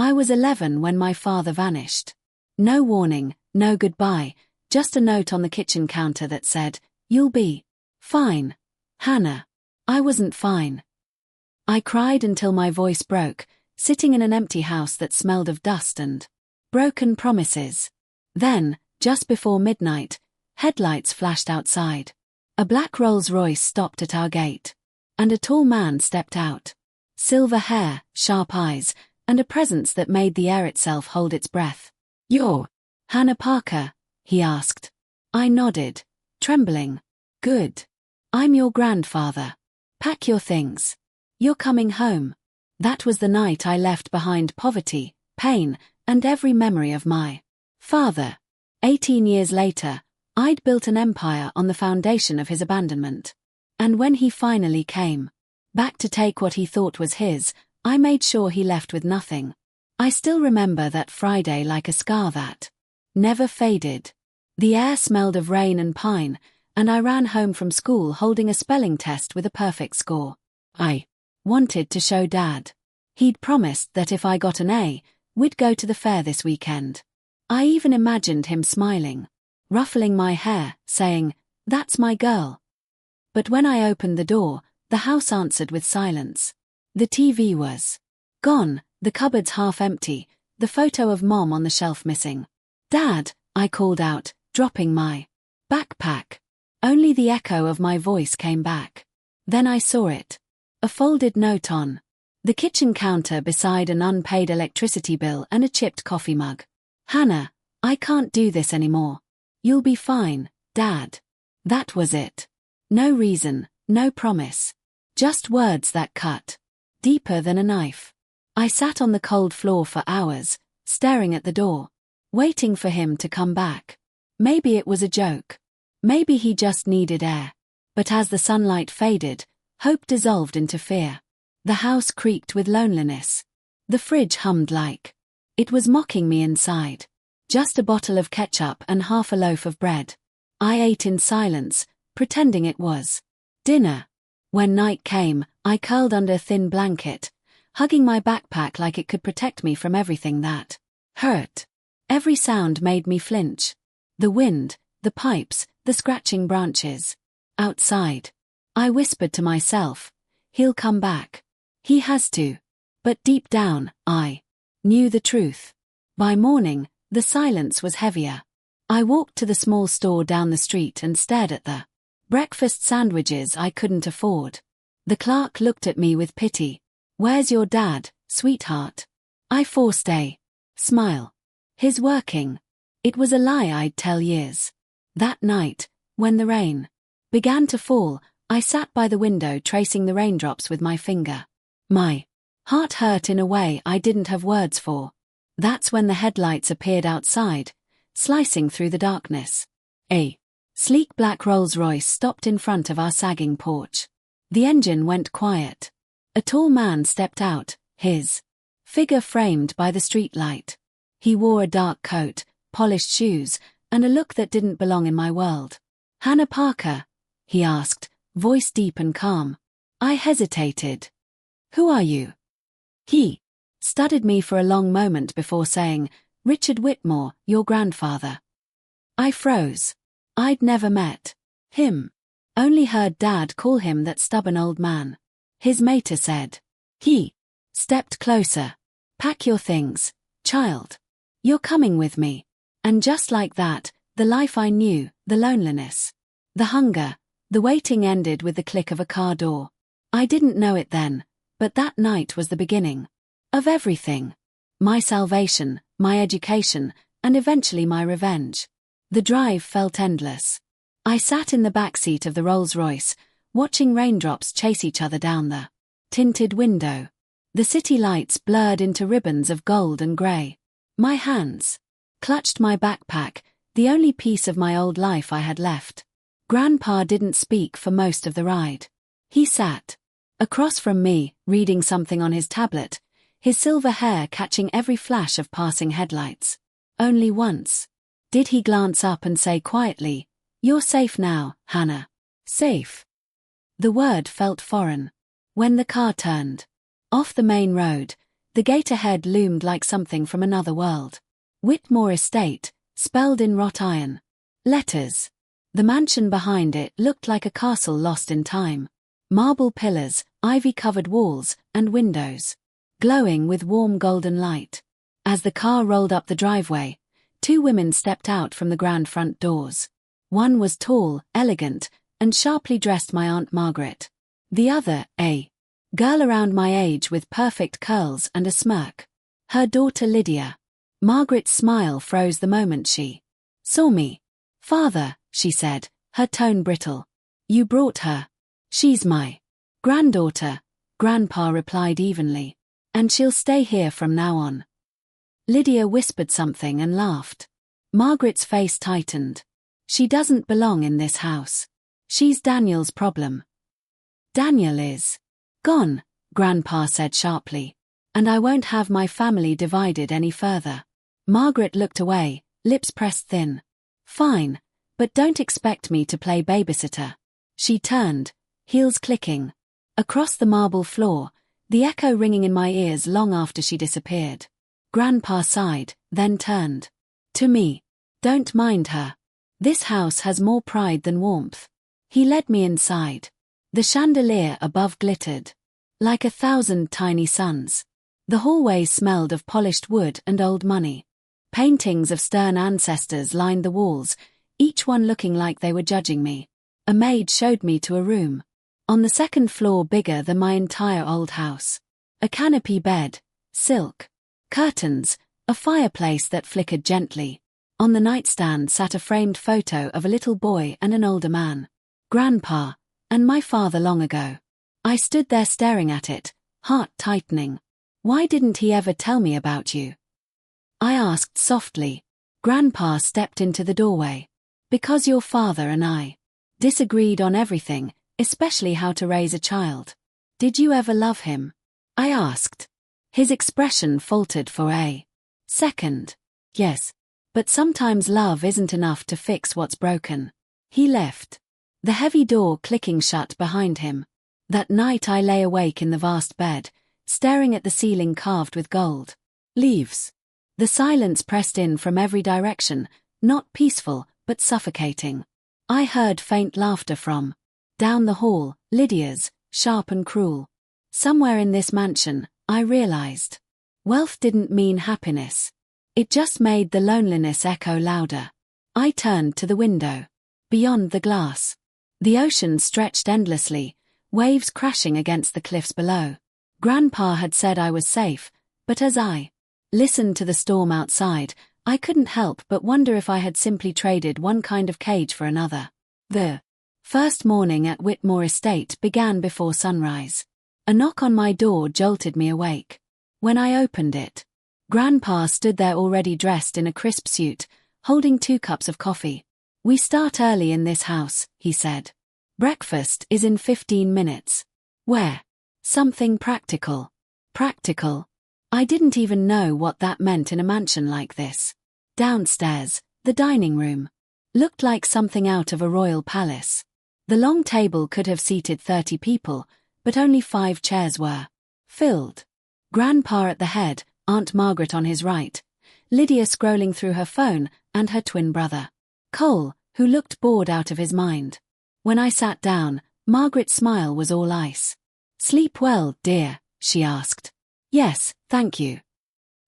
I was 11 when my father vanished. No warning, no goodbye, just a note on the kitchen counter that said, "You'll be fine, Hannah." I wasn't fine. I cried until my voice broke, sitting in an empty house that smelled of dust and broken promises. Then, just before midnight, headlights flashed outside. A black Rolls-Royce stopped at our gate, and a tall man stepped out. Silver hair, sharp eyes, and a presence that made the air itself hold its breath. "You're Hannah Parker?" he asked. I nodded, trembling. "Good. I'm your grandfather. Pack your things. You're coming home." That was the night I left behind poverty, pain, and every memory of my father. 18 years later, I'd built an empire on the foundation of his abandonment. And when he finally came back to take what he thought was his, I made sure he left with nothing. I still remember that Friday like a scar that never faded. The air smelled of rain and pine, and I ran home from school holding a spelling test with a perfect score. I wanted to show Dad. He'd promised that if I got an A, we'd go to the fair this weekend. I even imagined him smiling, ruffling my hair, saying, "That's my girl." But when I opened the door, the house answered with silence. The TV was gone, the cupboards half empty, the photo of Mom on the shelf missing. "Dad," I called out, dropping my backpack. Only the echo of my voice came back. Then I saw it. A folded note on the kitchen counter beside an unpaid electricity bill and a chipped coffee mug. "Hannah, I can't do this anymore. You'll be fine, Dad." That was it. No reason, no promise. Just words that cut deeper than a knife. I sat on the cold floor for hours, staring at the door, waiting for him to come back. Maybe it was a joke. Maybe he just needed air. But as the sunlight faded, hope dissolved into fear. The house creaked with loneliness. The fridge hummed like it was mocking me inside. Just a bottle of ketchup and half a loaf of bread. I ate in silence, pretending it was dinner. When night came, I curled under a thin blanket, hugging my backpack like it could protect me from everything that hurt. Every sound made me flinch. The wind, the pipes, the scratching branches. Outside. I whispered to myself, "He'll come back. He has to." But deep down, I knew the truth. By morning, the silence was heavier. I walked to the small store down the street and stared at the breakfast sandwiches I couldn't afford. The clerk looked at me with pity. "Where's your dad, sweetheart?" I forced a smile. "He's working." It was a lie I'd tell years. That night, when the rain began to fall, I sat by the window tracing the raindrops with my finger. My heart hurt in a way I didn't have words for. That's when the headlights appeared outside, slicing through the darkness. A sleek black Rolls-Royce stopped in front of our sagging porch. The engine went quiet. A tall man stepped out, his figure framed by the streetlight. He wore a dark coat, polished shoes, and a look that didn't belong in my world. "Hannah Parker?" he asked, voice deep and calm. I hesitated. "Who are you?" He studied me for a long moment before saying, "Richard Whitmore, your grandfather." I froze. I'd never met him. Only heard Dad call him that stubborn old man. His mater said. He stepped closer. "Pack your things, child. You're coming with me." And just like that, the life I knew, the loneliness, the hunger, the waiting ended with the click of a car door. I didn't know it then, but that night was the beginning of everything. My salvation, my education, and eventually my revenge. The drive felt endless. I sat in the backseat of the Rolls-Royce, watching raindrops chase each other down the tinted window. The city lights blurred into ribbons of gold and grey. My hands clutched my backpack, the only piece of my old life I had left. Grandpa didn't speak for most of the ride. He sat across from me, reading something on his tablet, his silver hair catching every flash of passing headlights. Only once did he glance up and say quietly, "You're safe now, Hannah." Safe. The word felt foreign. When the car turned off the main road, The gate ahead loomed like something from another world. Whitmore Estate, spelled in wrought iron letters. The mansion behind it looked like a castle lost in time. Marble pillars, ivy-covered walls, and windows, glowing with warm golden light. As the car rolled up the driveway, two women stepped out from the grand front doors. One was tall, elegant, and sharply dressed, my Aunt Margaret. The other, a girl around my age with perfect curls and a smirk. Her daughter Lydia. Margaret's smile froze the moment she saw me. "Father," she said, her tone brittle. "You brought her." "She's my granddaughter," Grandpa replied evenly. "And she'll stay here from now on." Lydia whispered something and laughed. Margaret's face tightened. "She doesn't belong in this house. She's Daniel's problem." "Daniel is gone," Grandpa said sharply. "And I won't have my family divided any further." Margaret looked away, lips pressed thin. "Fine, but don't expect me to play babysitter." She turned, heels clicking, across the marble floor, the echo ringing in my ears long after she disappeared. Grandpa sighed, then turned to me. "Don't mind her. This house has more pride than warmth." He led me inside. The chandelier above glittered like 1,000 tiny suns. The hallway smelled of polished wood and old money. Paintings of stern ancestors lined the walls, each one looking like they were judging me. A maid showed me to a room on the second floor, bigger than my entire old house. A canopy bed, silk curtains, a fireplace that flickered gently. On the nightstand sat a framed photo of a little boy and an older man. Grandpa, and my father long ago. I stood there staring at it, heart tightening. "Why didn't he ever tell me about you?" I asked softly. Grandpa stepped into the doorway. "Because your father and I disagreed on everything, especially how to raise a child." "Did you ever love him?" I asked. His expression faltered for a second. "Yes. But sometimes love isn't enough to fix what's broken." He left, the heavy door clicking shut behind him. That night I lay awake in the vast bed, staring at the ceiling carved with gold leaves. The silence pressed in from every direction, not peaceful, but suffocating. I heard faint laughter from down the hall, Lydia's, sharp and cruel. Somewhere in this mansion, I realized, wealth didn't mean happiness. It just made the loneliness echo louder. I turned to the window. Beyond the glass, the ocean stretched endlessly, waves crashing against the cliffs below. Grandpa had said I was safe, but as I listened to the storm outside, I couldn't help but wonder if I had simply traded one kind of cage for another. The first morning at Whitmore Estate began before sunrise. A knock on my door jolted me awake. When I opened it, Grandpa stood there already dressed in a crisp suit, holding 2 cups of coffee. "We start early in this house," he said. "Breakfast is in 15 minutes. Where?" "Something practical." Practical? I didn't even know what that meant in a mansion like this. Downstairs, the dining room looked like something out of a royal palace. The long table could have seated 30 people, but only 5 chairs were filled. Grandpa at the head, Aunt Margaret on his right, Lydia scrolling through her phone, and her twin brother, Cole, who looked bored out of his mind. When I sat down, Margaret's smile was all ice. "Sleep well, dear?" she asked. "Yes, thank you."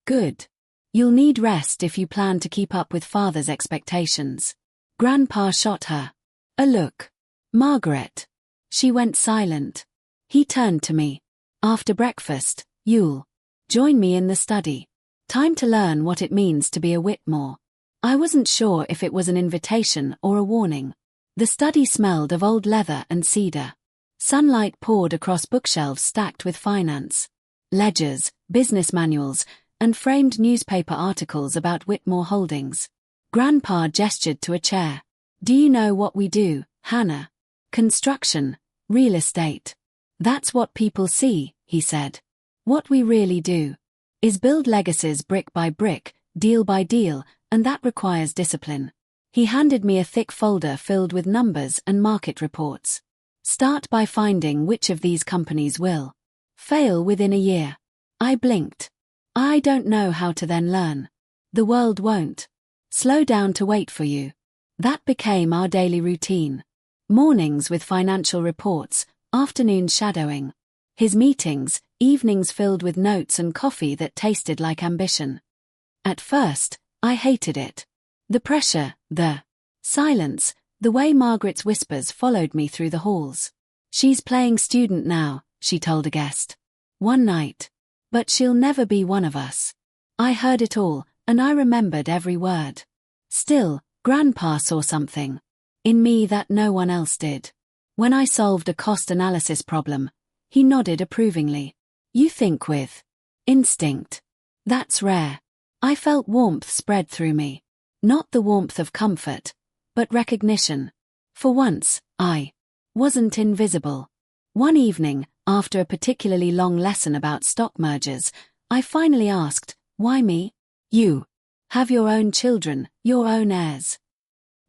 "Good. You'll need rest if you plan to keep up with Father's expectations." Grandpa shot her a look. "Margaret." She went silent. He turned to me. "After breakfast, you'll join me in the study. Time to learn what it means to be a Whitmore." I wasn't sure if it was an invitation or a warning. The study smelled of old leather and cedar. Sunlight poured across bookshelves stacked with finance ledgers, business manuals, and framed newspaper articles about Whitmore Holdings. Grandpa gestured to a chair. "Do you know what we do, Hannah? Construction, real estate. That's what people see," he said. "What we really do is build legacies brick by brick, deal by deal, and that requires discipline." He handed me a thick folder filled with numbers and market reports. "Start by finding which of these companies will fail within a year." I blinked. I don't know how to then learn. The world won't slow down to wait for you. That became our daily routine. Mornings with financial reports, afternoons shadowing. His meetings, evenings filled with notes and coffee that tasted like ambition. At first, I hated it. The pressure, the silence, the way Margaret's whispers followed me through the halls. She's playing student now, she told a guest. One night. But she'll never be one of us. I heard it all, and I remembered every word. Still, Grandpa saw something in me that no one else did. When I solved a cost analysis problem, he nodded approvingly. You think with instinct. That's rare. I felt warmth spread through me. Not the warmth of comfort, but recognition. For once, I wasn't invisible. One evening, after a particularly long lesson about stock mergers, I finally asked, why me? You have your own children, your own heirs.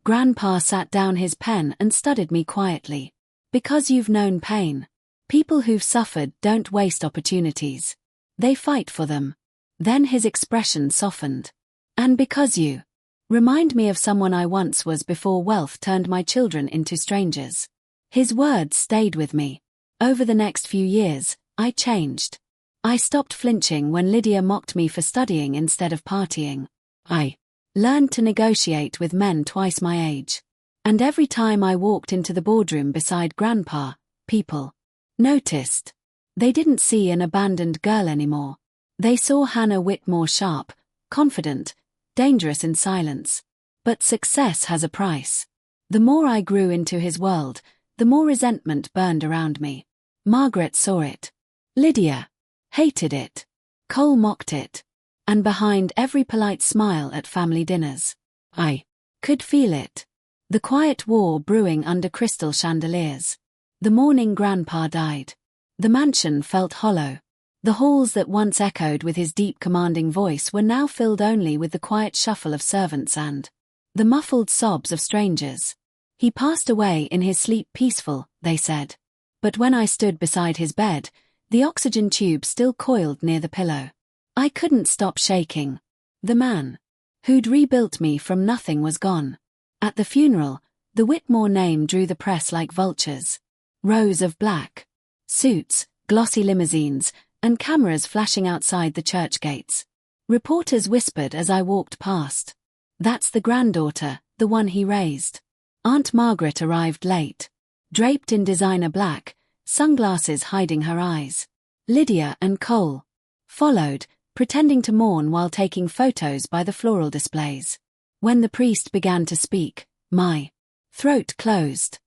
Grandpa sat down his pen and studied me quietly. Because you've known pain. People who've suffered don't waste opportunities. They fight for them. Then his expression softened. And because you remind me of someone I once was before wealth turned my children into strangers. His words stayed with me. Over the next few years, I changed. I stopped flinching when Lydia mocked me for studying instead of partying. I learned to negotiate with men twice my age. And every time I walked into the boardroom beside Grandpa, people noticed. They didn't see an abandoned girl anymore. They saw Hannah Whitmore sharp, confident, dangerous in silence. But success has a price. The more I grew into his world, the more resentment burned around me. Margaret saw it. Lydia hated it. Cole mocked it. And behind every polite smile at family dinners, I could feel it. The quiet war brewing under crystal chandeliers. The morning Grandpa died. The mansion felt hollow. The halls that once echoed with his deep commanding voice were now filled only with the quiet shuffle of servants and the muffled sobs of strangers. He passed away in his sleep peaceful, they said. But when I stood beside his bed, the oxygen tube still coiled near the pillow. I couldn't stop shaking. The man who'd rebuilt me from nothing was gone. At the funeral, the Whitmore name drew the press like vultures. Rows of black suits, glossy limousines, and cameras flashing outside the church gates. Reporters whispered as I walked past. That's the granddaughter, the one he raised. Aunt Margaret arrived late. Draped in designer black, sunglasses hiding her eyes. Lydia and Cole followed, pretending to mourn while taking photos by the floral displays. When the priest began to speak, my throat closed.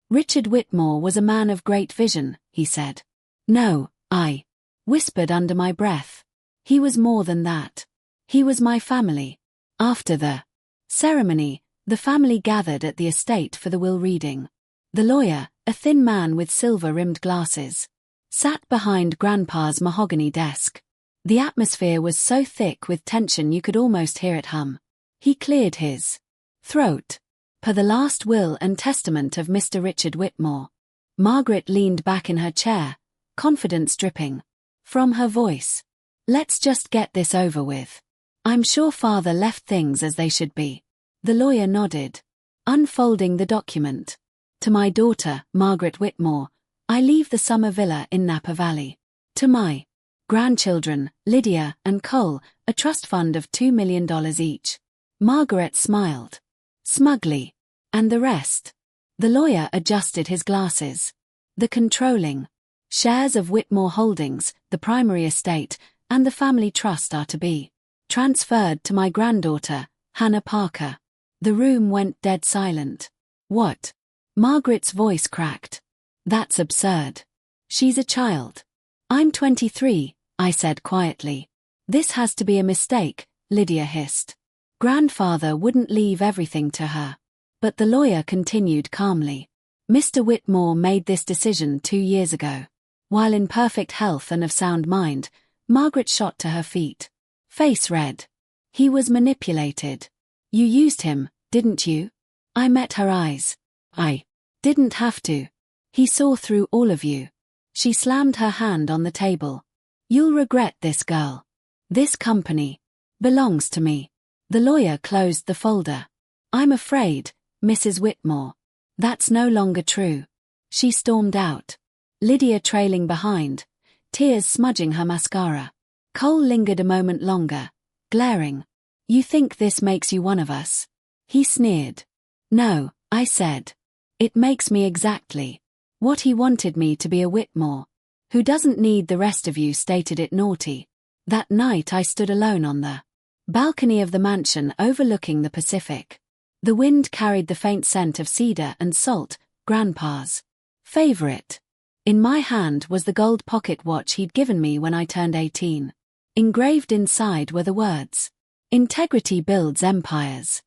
Richard Whitmore was a man of great vision, he said. No, I whispered under my breath. He was more than that. He was my family. After the ceremony, the family gathered at the estate for the will reading. The lawyer, a thin man with silver-rimmed glasses, sat behind Grandpa's mahogany desk. The atmosphere was so thick with tension you could almost hear it hum. He cleared his throat. Per the last will and testament of Mr. Richard Whitmore. Margaret leaned back in her chair, confidence dripping from her voice. Let's just get this over with. I'm sure Father left things as they should be. The lawyer nodded, unfolding the document. To my daughter, Margaret Whitmore, I leave the summer villa in Napa Valley. To my grandchildren, Lydia and Cole, a trust fund of $2 million each. Margaret smiled smugly. And the rest? The lawyer adjusted his glasses. The controlling shares of Whitmore Holdings, the primary estate, and the family trust are to be transferred to my granddaughter, Hannah Parker. The room went dead silent. What? Margaret's voice cracked. That's absurd. She's a child. I'm 23, I said quietly. This has to be a mistake, Lydia hissed. Grandfather wouldn't leave everything to her. But the lawyer continued calmly. Mr. Whitmore made this decision 2 years ago. While in perfect health and of sound mind, Margaret shot to her feet. Face red. He was manipulated. You used him, didn't you? I met her eyes. I didn't have to. He saw through all of you. She slammed her hand on the table. You'll regret this, girl. This company belongs to me. The lawyer closed the folder. I'm afraid, Mrs. Whitmore. That's no longer true. She stormed out. Lydia trailing behind, tears smudging her mascara. Cole lingered a moment longer, glaring. You think this makes you one of us? He sneered. No, I said. It makes me exactly what he wanted me to be, a Whitmore. Who doesn't need the rest of you, stated it naughty. That night I stood alone on the balcony of the mansion overlooking the Pacific. The wind carried the faint scent of cedar and salt, Grandpa's favorite. In my hand was the gold pocket watch he'd given me when I turned 18. Engraved inside were the words, "Integrity builds empires."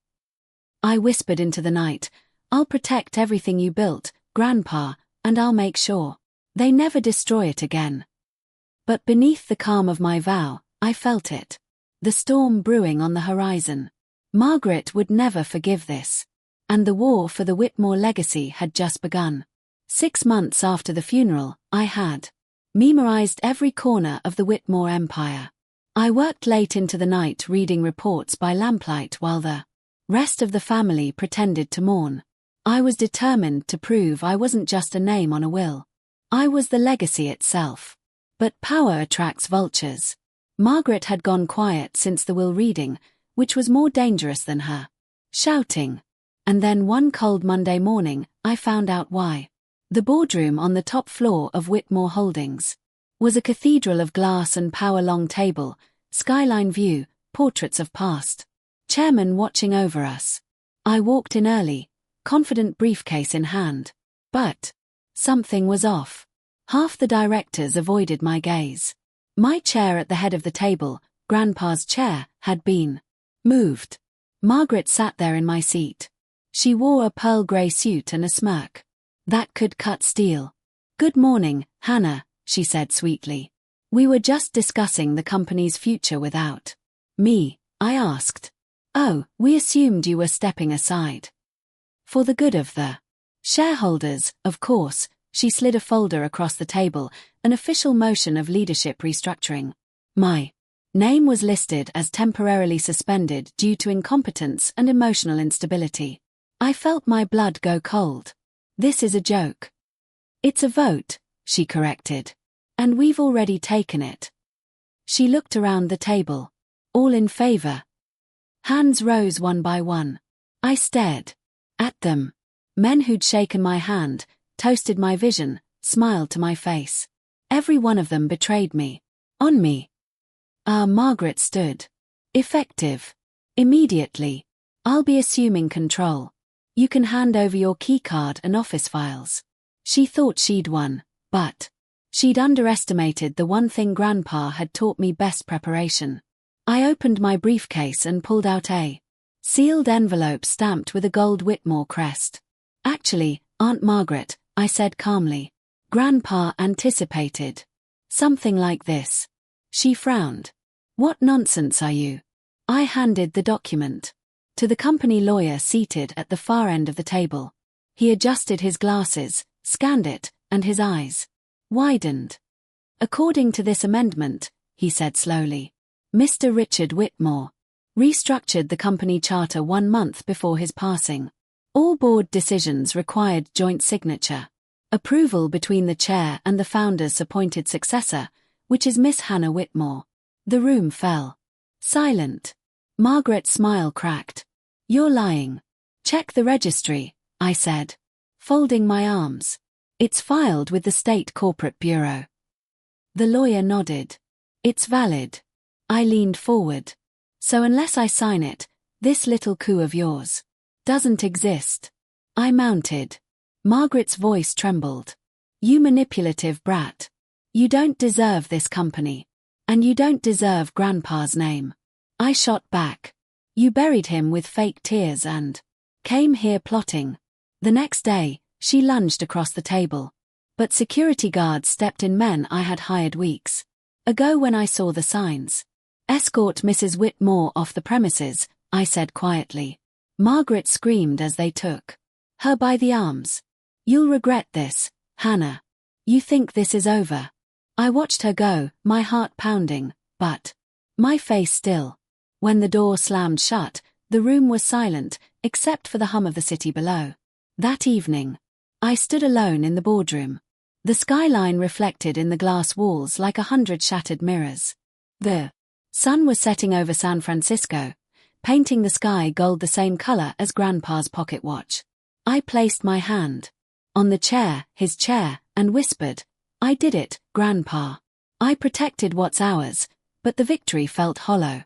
I whispered into the night, "I'll protect everything you built, Grandpa, and I'll make sure they never destroy it again." But beneath the calm of my vow, I felt it. The storm brewing on the horizon. Margaret would never forgive this. And the war for the Whitmore legacy had just begun. 6 months after the funeral, I had memorized every corner of the Whitmore empire. I worked late into the night reading reports by lamplight while the rest of the family pretended to mourn. I was determined to prove I wasn't just a name on a will. I was the legacy itself. But power attracts vultures. Margaret had gone quiet since the will reading, which was more dangerous than her shouting. And then one cold Monday morning, I found out why. The boardroom on the top floor of Whitmore Holdings was a cathedral of glass and power-long table, skyline view, portraits of past chairmen watching over us. I walked in early, confident, briefcase in hand. But something was off. Half the directors avoided my gaze. My chair at the head of the table, Grandpa's chair, had been moved. Margaret sat there in my seat. She wore a pearl grey suit and a smirk that could cut steel. "Good morning, Hannah," she said sweetly. "We were just discussing the company's future without me," I asked. "Oh, we assumed you were stepping aside. For the good of the shareholders, of course." She slid a folder across the table, an official motion of leadership restructuring. My name was listed as temporarily suspended due to incompetence and emotional instability. I felt my blood go cold. "This is a joke." "It's a vote," she corrected. "And we've already taken it." She looked around the table. "All in favor?" Hands rose one by one. I stared at them. Men who'd shaken my hand, toasted my vision, smiled to my face. Every one of them betrayed me. On me. Margaret stood. "Effective. Immediately. I'll be assuming control. You can hand over your keycard and office files." She thought she'd won, but she'd underestimated the one thing Grandpa had taught me: best preparation. I opened my briefcase and pulled out a sealed envelope stamped with a gold Whitmore crest. "Actually, Aunt Margaret," I said calmly. "Grandpa anticipated something like this." She frowned. "What nonsense are you?" I handed the document to the company lawyer seated at the far end of the table. He adjusted his glasses, scanned it, and his eyes widened. "According to this amendment," he said slowly, "Mr. Richard Whitmore restructured the company charter 1 month before his passing. All board decisions required joint signature. Approval between the chair and the founder's appointed successor, which is Miss Hannah Whitmore." The room fell silent. Margaret's smile cracked. "You're lying." "Check the registry," I said, folding my arms. "It's filed with the State Corporate Bureau." The lawyer nodded. "It's valid." I leaned forward. "So unless I sign it, this little coup of yours doesn't exist." I mounted. Margaret's voice trembled. "You manipulative brat. You don't deserve this company. And you don't deserve Grandpa's name." I shot back. "You buried him with fake tears and came here plotting." The next day, she lunged across the table. But security guards stepped in, men I had hired weeks ago when I saw the signs. "Escort Mrs. Whitmore off the premises," I said quietly. Margaret screamed as they took her by the arms. "You'll regret this, Hannah. You think this is over." I watched her go, my heart pounding, but my face still. When the door slammed shut, the room was silent, except for the hum of the city below. That evening, I stood alone in the boardroom. The skyline reflected in the glass walls like 100 shattered mirrors. The sun was setting over San Francisco, painting the sky gold, the same color as Grandpa's pocket watch. I placed my hand on the chair, his chair, and whispered, "I did it, Grandpa. I protected what's ours," but the victory felt hollow.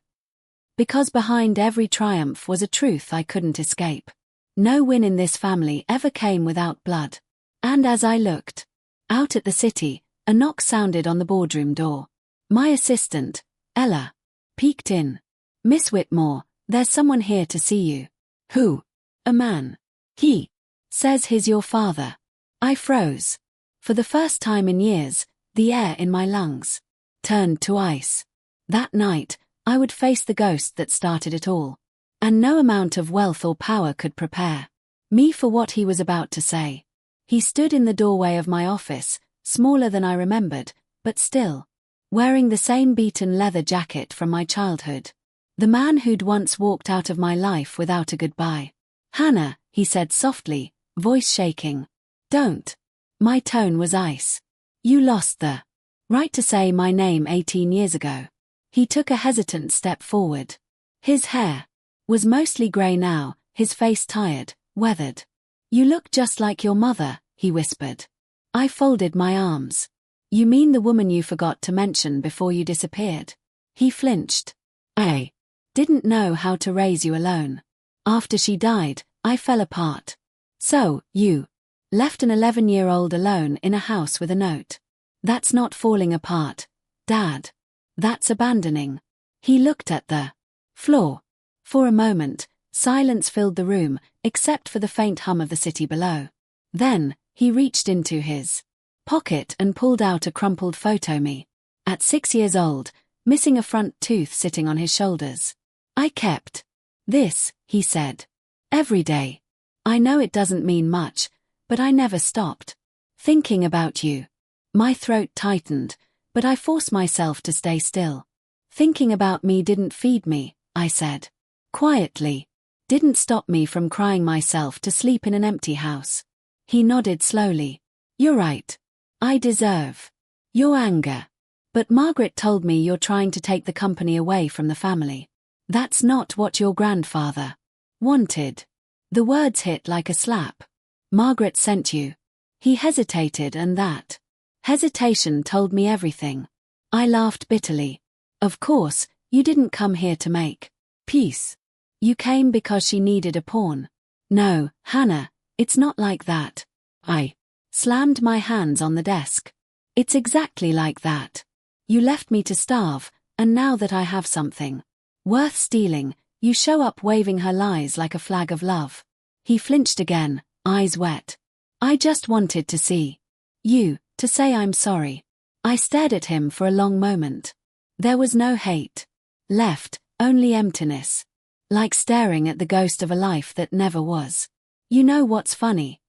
Because behind every triumph was a truth I couldn't escape. No win in this family ever came without blood. And as I looked out at the city, a knock sounded on the boardroom door. My assistant, Ella, peeked in. "Miss Whitmore, there's someone here to see you." "Who?" "A man. He says he's your father." I froze. For the first time in years, the air in my lungs turned to ice. That night, I would face the ghost that started it all. And no amount of wealth or power could prepare me for what he was about to say. He stood in the doorway of my office, smaller than I remembered, but still wearing the same beaten leather jacket from my childhood. The man who'd once walked out of my life without a goodbye. "Hannah," he said softly, voice shaking. "Don't." My tone was ice. "You lost the right to say my name 18 years ago." He took a hesitant step forward. His hair was mostly grey now, his face tired, weathered. "You look just like your mother," he whispered. I folded my arms. "You mean the woman you forgot to mention before you disappeared?" He flinched. "I didn't know how to raise you alone. After she died, I fell apart." "So, you left an 11-year-old alone in a house with a note?" "That's not falling apart, Dad. That's abandoning." He looked at the floor. For a moment, silence filled the room, except for the faint hum of the city below. Then, he reached into his pocket and pulled out a crumpled photo me. At 6 years old, missing a front tooth sitting on his shoulders. "I kept this," he said, "every day. I know it doesn't mean much, but I never stopped thinking about you." My throat tightened, but I forced myself to stay still. "Thinking about me didn't feed me," I said quietly. "Didn't stop me from crying myself to sleep in an empty house." He nodded slowly. "You're right. I deserve your anger. But Margaret told me you're trying to take the company away from the family. That's not what your grandfather wanted." The words hit like a slap. "Margaret sent you." He hesitated, and that hesitation told me everything. I laughed bitterly. "Of course, you didn't come here to make peace. You came because she needed a pawn." "No, Hannah, it's not like that." I slammed my hands on the desk. "It's exactly like that. You left me to starve, and now that I have something worth stealing, you show up waving her lies like a flag of love." He flinched again, eyes wet. "I just wanted to see you, to say I'm sorry." I stared at him for a long moment. There was no hate left, only emptiness. Like staring at the ghost of a life that never was. "You know what's funny?"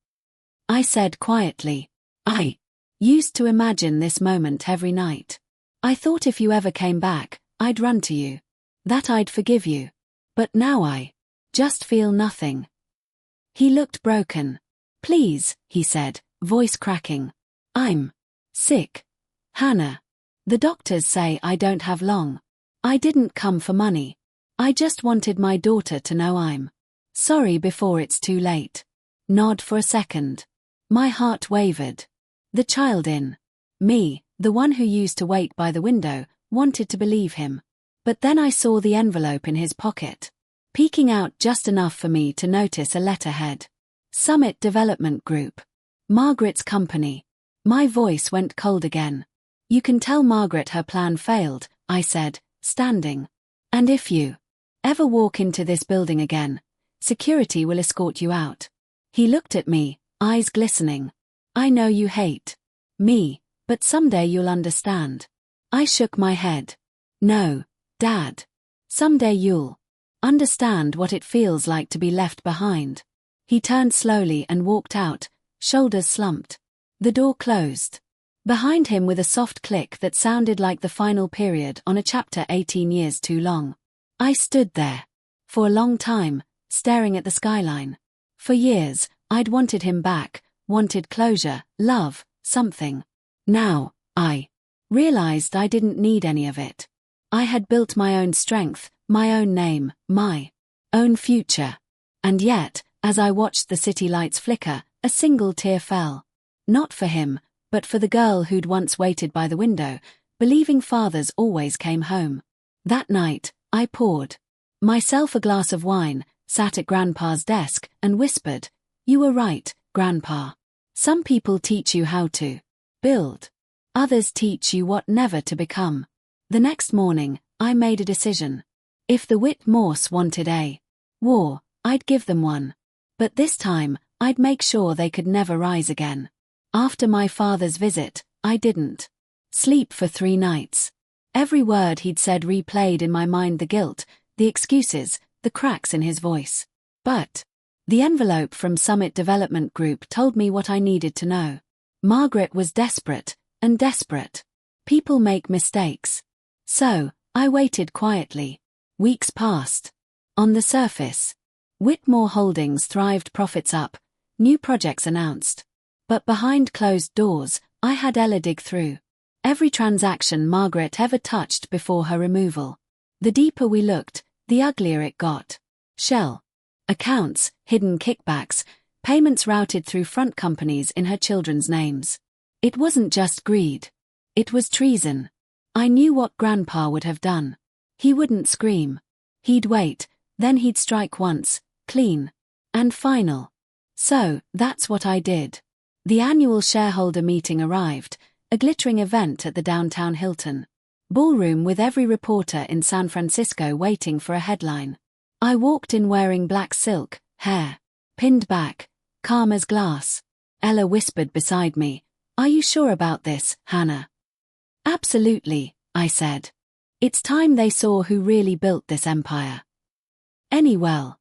I said quietly. "I used to imagine this moment every night. I thought if you ever came back, I'd run to you. That I'd forgive you. But now I just feel nothing." He looked broken. "Please," he said, voice cracking. "I'm sick, Hannah. The doctors say I don't have long. I didn't come for money. I just wanted my daughter to know I'm sorry before it's too late." Nod for a second. My heart wavered. The child in me, the one who used to wait by the window, wanted to believe him. But then I saw the envelope in his pocket, peeking out just enough for me to notice a letterhead. Summit Development Group. Margaret's company. My voice went cold again. "You can tell Margaret her plan failed," I said, standing. "And if you ever walk into this building again, security will escort you out." He looked at me, eyes glistening. "I know you hate me, but someday you'll understand." I shook my head. "No, Dad. Someday you'll understand what it feels like to be left behind." He turned slowly and walked out, shoulders slumped. The door closed Behind him with a soft click that sounded like the final period on a chapter 18 years too long. I stood there. For a long time, staring at the skyline. For years, I'd wanted him back, wanted closure, love, something. Now, I realized I didn't need any of it. I had built my own strength, my own name, my own future. And yet, as I watched the city lights flicker, a single tear fell. Not for him, but for the girl who'd once waited by the window, believing fathers always came home. That night, I poured myself a glass of wine, sat at Grandpa's desk, and whispered, "You were right, Grandpa. Some people teach you how to build. Others teach you what never to become." The next morning, I made a decision. If the Whitmores wanted a war, I'd give them one. But this time, I'd make sure they could never rise again. After my father's visit, I didn't sleep for 3 nights. Every word he'd said replayed in my mind, the guilt, the excuses, the cracks in his voice. But the envelope from Summit Development Group told me what I needed to know. Margaret was desperate, and desperate. People make mistakes. So, I waited quietly. Weeks passed. On the surface, Whitmore Holdings thrived, profits up, new projects announced. But behind closed doors, I had Ella dig through every transaction Margaret ever touched before her removal. The deeper we looked, the uglier it got. Shell accounts, hidden kickbacks, payments routed through front companies in her children's names. It wasn't just greed. It was treason. I knew what Grandpa would have done. He wouldn't scream. He'd wait, then he'd strike once, clean, and final. So, that's what I did. The annual shareholder meeting arrived, a glittering event at the downtown Hilton ballroom with every reporter in San Francisco waiting for a headline. I walked in wearing black silk, hair pinned back, calm as glass. Ella whispered beside me, "Are you sure about this, Hannah?" "Absolutely," I said. "It's time they saw who really built this empire." Well.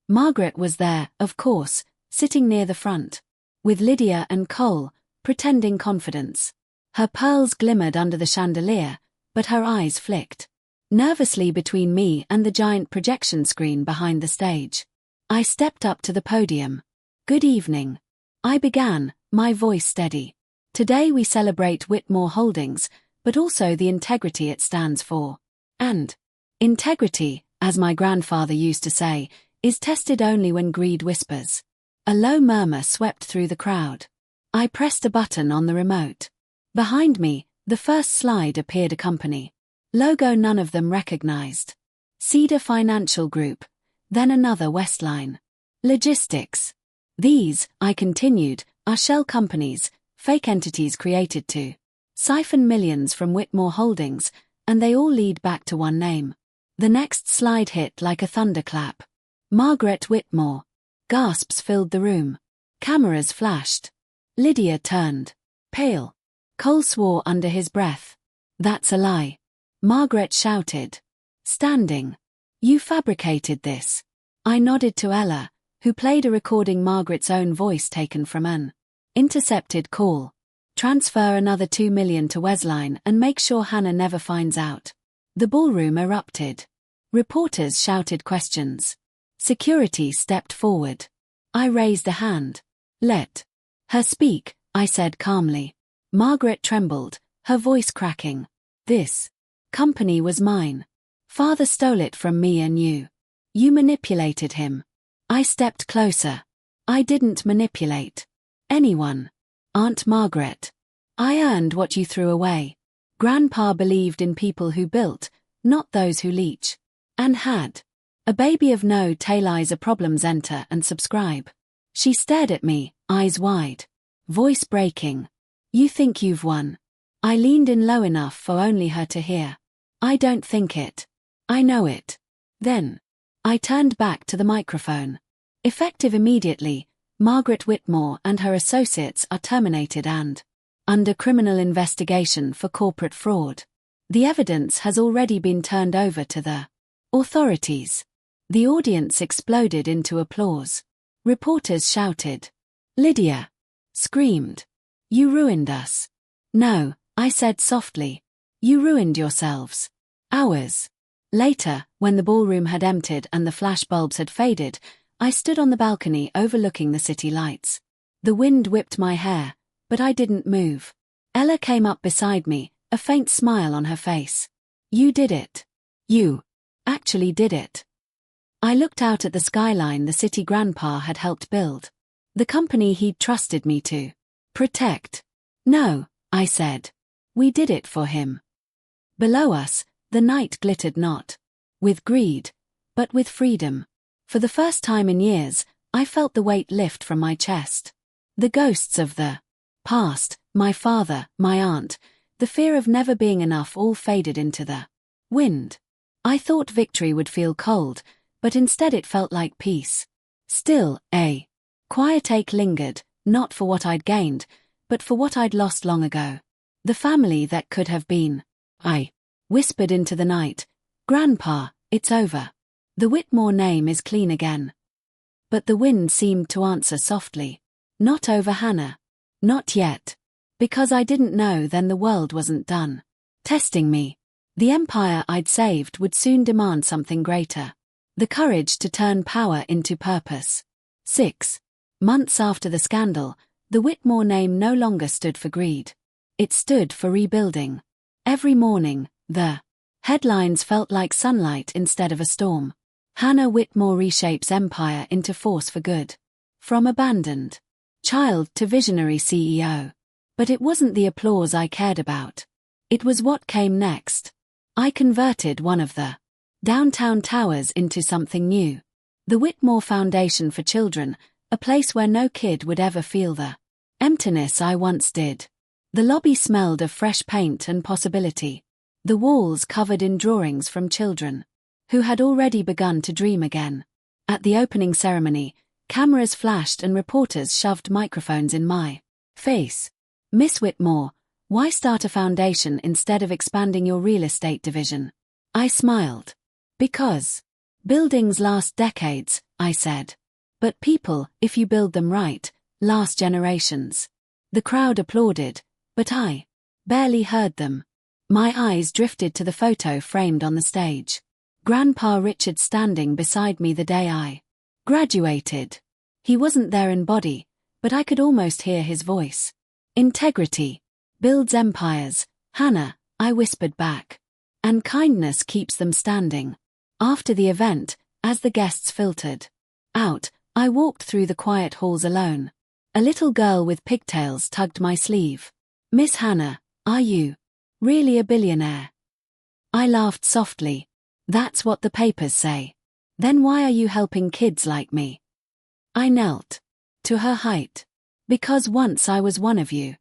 Margaret was there, of course, sitting near the front, with Lydia and Cole, pretending confidence. Her pearls glimmered under the chandelier, but her eyes flicked nervously between me and the giant projection screen behind the stage. I stepped up to the podium. "Good evening," I began, my voice steady. "Today we celebrate Whitmore Holdings, but also the integrity it stands for. And integrity, as my grandfather used to say, is tested only when greed whispers." A low murmur swept through the crowd. I pressed a button on the remote. Behind me, the first slide appeared, a company logo none of them recognized. Cedar Financial Group, then another, Westline Logistics. "These," I continued, "are shell companies, fake entities created to siphon millions from Whitmore Holdings, and they all lead back to one name." The next slide hit like a thunderclap. Margaret Whitmore. Gasps filled the room. Cameras flashed. Lydia turned pale. Cole swore under his breath. "That's a lie." Margaret shouted, standing. "You fabricated this." I nodded to Ella, who played a recording, Margaret's own voice taken from an intercepted call. "Transfer another $2 million to Westline and make sure Hannah never finds out." The ballroom erupted. Reporters shouted questions. Security stepped forward. I raised a hand. "Let her speak," I said calmly. Margaret trembled, her voice cracking. "This company was mine. Father stole it from me and you. You manipulated him." I stepped closer. "I didn't manipulate anyone, Aunt Margaret. I earned what you threw away. Grandpa believed in people who built, not those who leech. And had a baby of no tail eyes. A problems enter and subscribe." She stared at me, eyes wide, voice breaking. "You think you've won?" I leaned in low enough for only her to hear. "I don't think it. I know it." Then I turned back to the microphone. "Effective immediately, Margaret Whitmore and her associates are terminated and under criminal investigation for corporate fraud. The evidence has already been turned over to the authorities." The audience exploded into applause. Reporters shouted. Lydia screamed, "You ruined us." No, I said softly. You ruined yourselves. Hours later, when the ballroom had emptied and the flash bulbs had faded, I stood on the balcony overlooking the city lights. The wind whipped my hair, but I didn't move. Ella came up beside me, a faint smile on her face. You did it. You actually did it. I looked out at the skyline the city Grandpa had helped build. The company he'd trusted me to protect. No, I said. We did it for him. Below us, the night glittered not with greed, but with freedom. For the first time in years, I felt the weight lift from my chest. The ghosts of the past, my father, my aunt, the fear of never being enough all faded into the wind. I thought victory would feel cold, but instead it felt like peace. Still, a quiet ache lingered, not for what I'd gained, but for what I'd lost long ago. The family that could have been. I whispered into the night, Grandpa, it's over. The Whitmore name is clean again. But the wind seemed to answer softly. Not over, Hannah. Not yet. Because I didn't know then the world wasn't done testing me. The empire I'd saved would soon demand something greater. The courage to turn power into purpose. 6 months after the scandal, the Whitmore name no longer stood for greed. It stood for rebuilding. Every morning, the headlines felt like sunlight instead of a storm. Hannah Whitmore reshapes empire into force for good. From abandoned child to visionary CEO. But it wasn't the applause I cared about. It was what came next. I converted one of the downtown towers into something new. The Whitmore Foundation for Children, a place where no kid would ever feel the emptiness I once did. The lobby smelled of fresh paint and possibility. The walls covered in drawings from children who had already begun to dream again. At the opening ceremony, cameras flashed and reporters shoved microphones in my face. Miss Whitmore, why start a foundation instead of expanding your real estate division? I smiled. Because buildings last decades, I said. But people, if you build them right, last generations. The crowd applauded, but I barely heard them. My eyes drifted to the photo framed on the stage. Grandpa Richard standing beside me the day I graduated. He wasn't there in body, but I could almost hear his voice. Integrity builds empires, Hannah, I whispered back. And kindness keeps them standing. After the event, as the guests filtered out, I walked through the quiet halls alone. A little girl with pigtails tugged my sleeve. Miss Hannah, are you really a billionaire? I laughed softly. That's what the papers say. Then why are you helping kids like me? I knelt to her height. Because once I was one of you.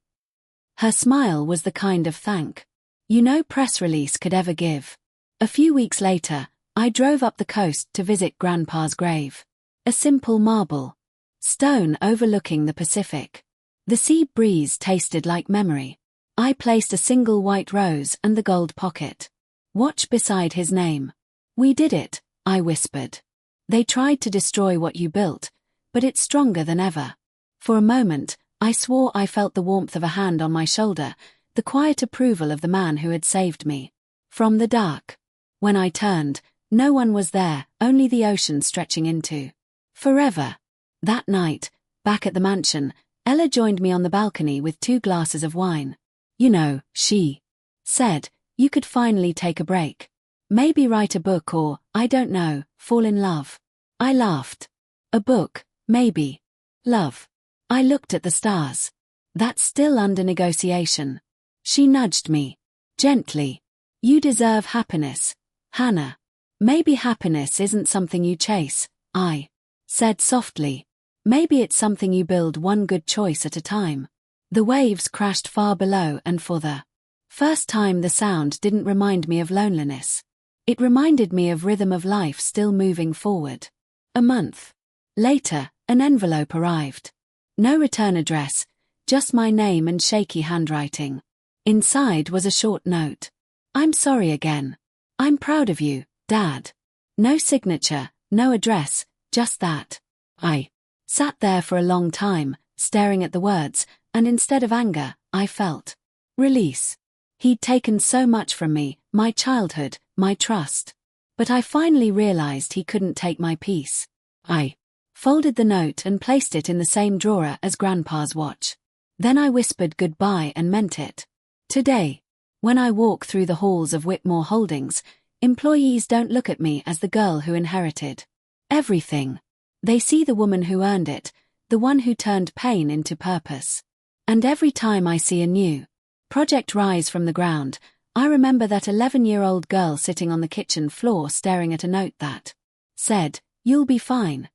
Her smile was the kind of thank you no press release could ever give. A few weeks later, I drove up the coast to visit Grandpa's grave. A simple marble stone overlooking the Pacific. The sea breeze tasted like memory. I placed a single white rose and the gold pocket watch beside his name. We did it, I whispered. They tried to destroy what you built, but it's stronger than ever. For a moment, I swore I felt the warmth of a hand on my shoulder, the quiet approval of the man who had saved me from the dark. When I turned, no one was there, only the ocean stretching into forever. That night, back at the mansion, Ella joined me on the balcony with 2 glasses of wine. You know, she said, you could finally take a break. Maybe write a book or, I don't know, fall in love. I laughed. A book, maybe. Love. I looked at the stars. That's still under negotiation. She nudged me gently. You deserve happiness, Hannah. Maybe happiness isn't something you chase, I said softly. Maybe it's something you build one good choice at a time. The waves crashed far below and for the first time the sound didn't remind me of loneliness. It reminded me of rhythm of life still moving forward. A month later, an envelope arrived. No return address, just my name and shaky handwriting. Inside was a short note. I'm sorry again. I'm proud of you, Dad. No signature, no address, just that. I sat there for a long time, staring at the words, and instead of anger, I felt Release. He'd taken so much from me, my childhood, my trust. But I finally realized he couldn't take my peace. I folded the note and placed it in the same drawer as Grandpa's watch. Then I whispered goodbye and meant it. Today, when I walk through the halls of Whitmore Holdings, employees don't look at me as the girl who inherited everything. They see the woman who earned it, the one who turned pain into purpose. And every time I see a new project rise from the ground, I remember that 11-year-old girl sitting on the kitchen floor staring at a note that said, "You'll be fine."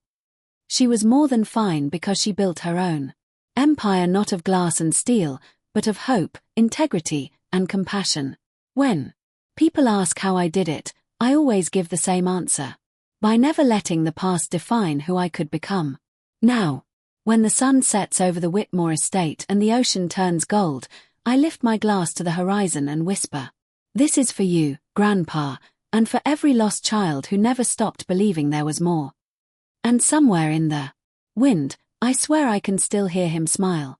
She was more than fine because she built her own empire, not of glass and steel, but of hope, integrity, and compassion. When people ask how I did it, I always give the same answer: by never letting the past define who I could become. Now, when the sun sets over the Whitmore estate and the ocean turns gold, I lift my glass to the horizon and whisper, "This is for you, Grandpa, and for every lost child who never stopped believing there was more." And somewhere in the wind, I swear I can still hear him smile.